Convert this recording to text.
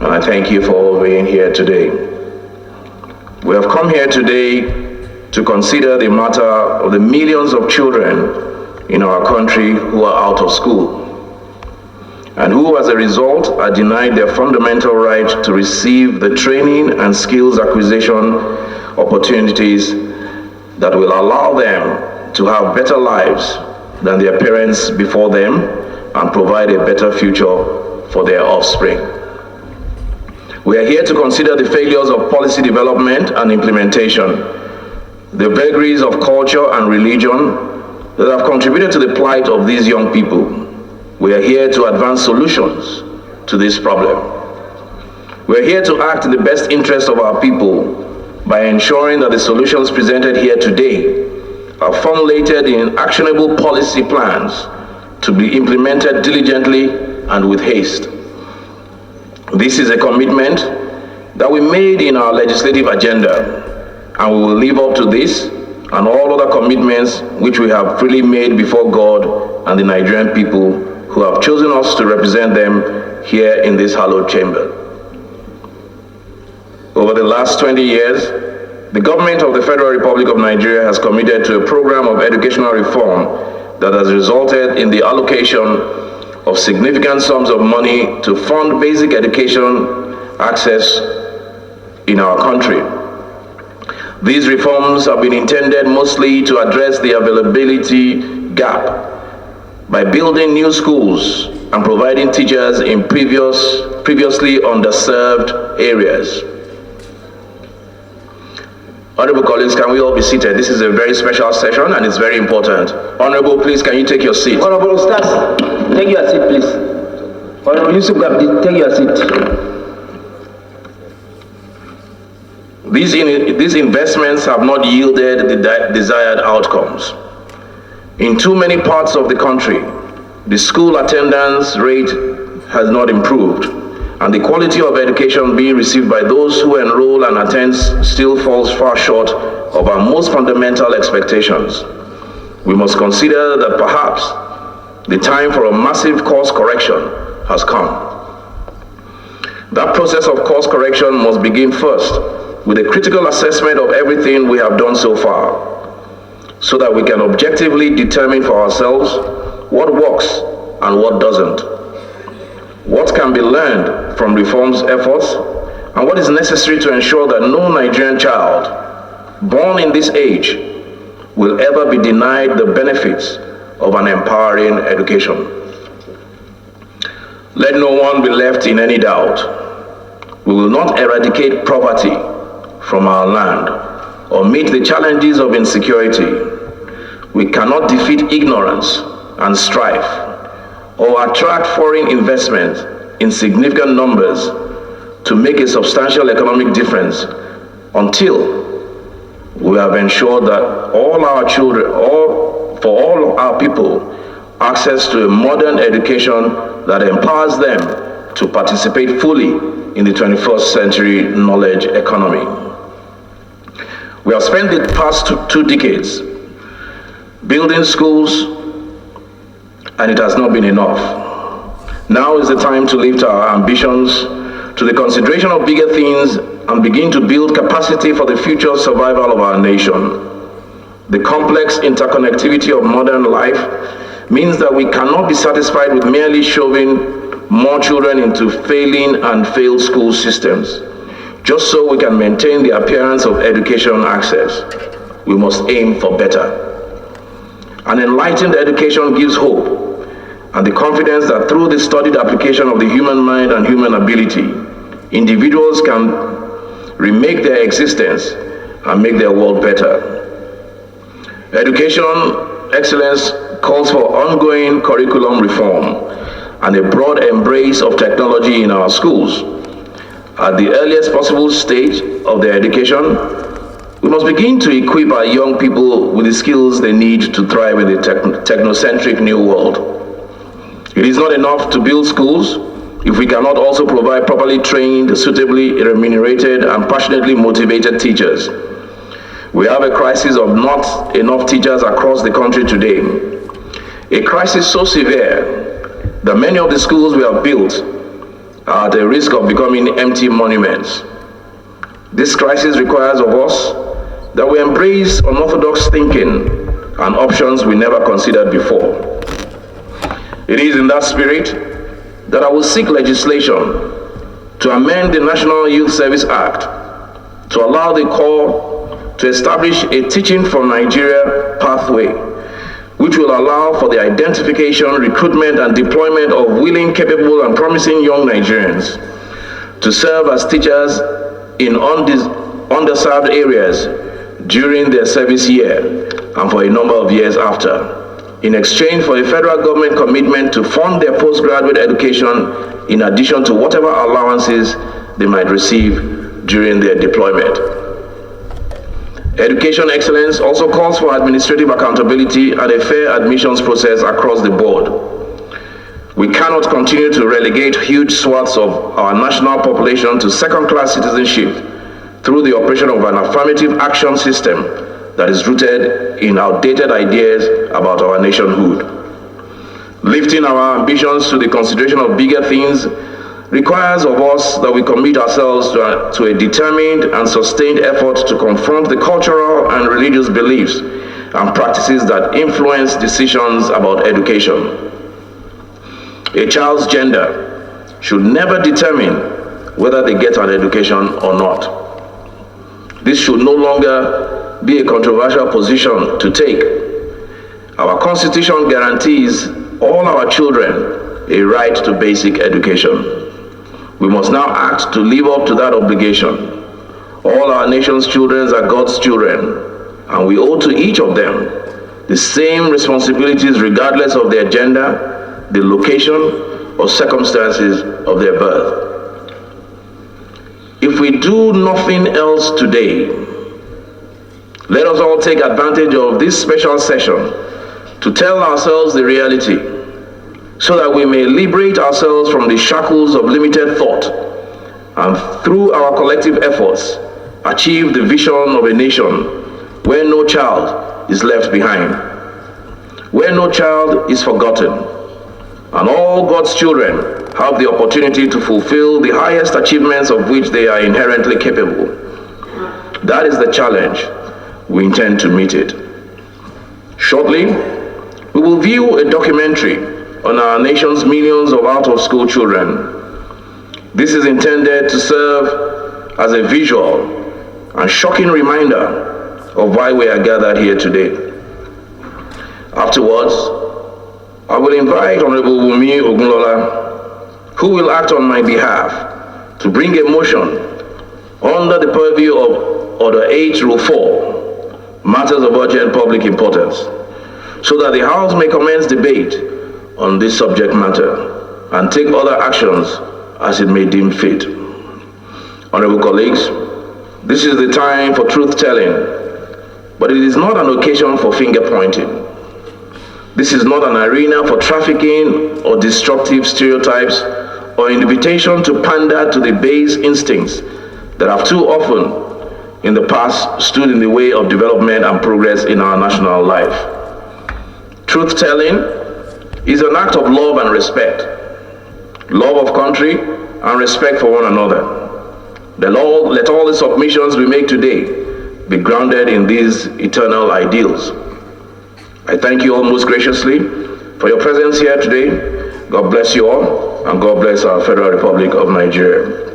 And I thank you for all being here today. We have come here today to consider the matter of the millions of children in our country who are out of school, and who as a result are denied their fundamental right to receive the training and skills acquisition opportunities that will allow them to have better lives than their parents before them and provide a better future for their offspring. We are here to consider the failures of policy development and implementation, the vagaries of culture and religion that have contributed to the plight of these young people. We are here to advance solutions to this problem. We are here to act in the best interest of our people by ensuring that the solutions presented here today are formulated in actionable policy plans to be implemented diligently and with haste. This is a commitment that we made in our legislative agenda, and we will live up to this and all other commitments which we have freely made before God and the Nigerian people who have chosen us to represent them here in this hallowed chamber. Over the last 20 years, the government of the Federal Republic of Nigeria has committed to a program of educational reform that has resulted in the allocation of significant sums of money to fund basic education access in our country. These reforms have been intended mostly to address the availability gap by building new schools and providing teachers in previously underserved areas. Honorable colleagues, can we all be seated? This is a very special session and it's very important. Honorable, please, can you take your seat? Honorable Stas, take your seat, please. Honorable Yusuf Gabdi, take your seat. These investments have not yielded the desired outcomes. In too many parts of the country, the school attendance rate has not improved, and the quality of education being received by those who enroll and attend still falls far short of our most fundamental expectations. We must consider that perhaps the time for a massive course correction has come. That process of course correction must begin first with a critical assessment of everything we have done so far, so that we can objectively determine for ourselves what works and what doesn't, what can be learned from reform's efforts, and what is necessary to ensure that no Nigerian child born in this age will ever be denied the benefits of an empowering education. Let no one be left in any doubt. We will not eradicate poverty from our land or meet the challenges of insecurity. We cannot defeat ignorance and strife or attract foreign investment in significant numbers to make a substantial economic difference until we have ensured that all our children, for all our people, access to a modern education that empowers them to participate fully in the 21st century knowledge economy. We have spent the past two decades building schools, and it has not been enough. Now is the time to lift our ambitions to the consideration of bigger things and begin to build capacity for the future survival of our nation. The complex interconnectivity of modern life means that we cannot be satisfied with merely shoving more children into failing and failed school systems, just so we can maintain the appearance of education access. We must aim for better. An enlightened education gives hope and the confidence that through the studied application of the human mind and human ability, individuals can remake their existence and make their world better. Education excellence calls for ongoing curriculum reform and a broad embrace of technology in our schools. At the earliest possible stage of their education, we must begin to equip our young people with the skills they need to thrive in the technocentric new world. It is not enough to build schools if we cannot also provide properly trained, suitably remunerated, and passionately motivated teachers. We have a crisis of not enough teachers across the country today. A crisis so severe that many of the schools we have built are at the risk of becoming empty monuments. This crisis requires of us that we embrace unorthodox thinking and options we never considered before. It is in that spirit that I will seek legislation to amend the National Youth Service Act to allow the Corps to establish a Teaching for Nigeria pathway, which will allow for the identification, recruitment, and deployment of willing, capable, and promising young Nigerians to serve as teachers in underserved areas during their service year and for a number of years after, in exchange for a federal government commitment to fund their postgraduate education in addition to whatever allowances they might receive during their deployment. Education excellence also calls for administrative accountability and a fair admissions process across the board. We cannot continue to relegate huge swaths of our national population to second-class citizenship through the operation of an affirmative action system that is rooted in outdated ideas about our nationhood. Lifting our ambitions to the consideration of bigger things requires of us that we commit ourselves to a determined and sustained effort to confront the cultural and religious beliefs and practices that influence decisions about education. A child's gender should never determine whether they get an education or not. This should no longer be a controversial position to take. Our Constitution guarantees all our children a right to basic education. We must now act to live up to that obligation. All our nation's children are God's children, and we owe to each of them the same responsibilities regardless of their gender, the location, or circumstances of their birth. If we do nothing else today, let us all take advantage of this special session to tell ourselves the reality, so that we may liberate ourselves from the shackles of limited thought and through our collective efforts achieve the vision of a nation where no child is left behind, where no child is forgotten, and all God's children have the opportunity to fulfill the highest achievements of which they are inherently capable. That is the challenge. We intend to meet it. Shortly, we will view a documentary on our nation's millions of out-of-school children. This is intended to serve as a visual and shocking reminder of why we are gathered here today. Afterwards, I will invite Honorable Wumi Ogunlola, who will act on my behalf to bring a motion under the purview of Order 8, Rule 4, matters of urgent public importance, so that the House may commence debate on this subject matter and take other actions as it may deem fit. Honorable colleagues, this is the time for truth-telling, but it is not an occasion for finger-pointing. This is not an arena for trafficking or destructive stereotypes or an invitation to pander to the base instincts that have too often in the past stood in the way of development and progress in our national life. Truth-telling is an act of love and respect, love of country and respect for one another. Let all the submissions we make today be grounded in these eternal ideals. I thank you all most graciously for your presence here today. God bless you all, and God bless our Federal Republic of Nigeria.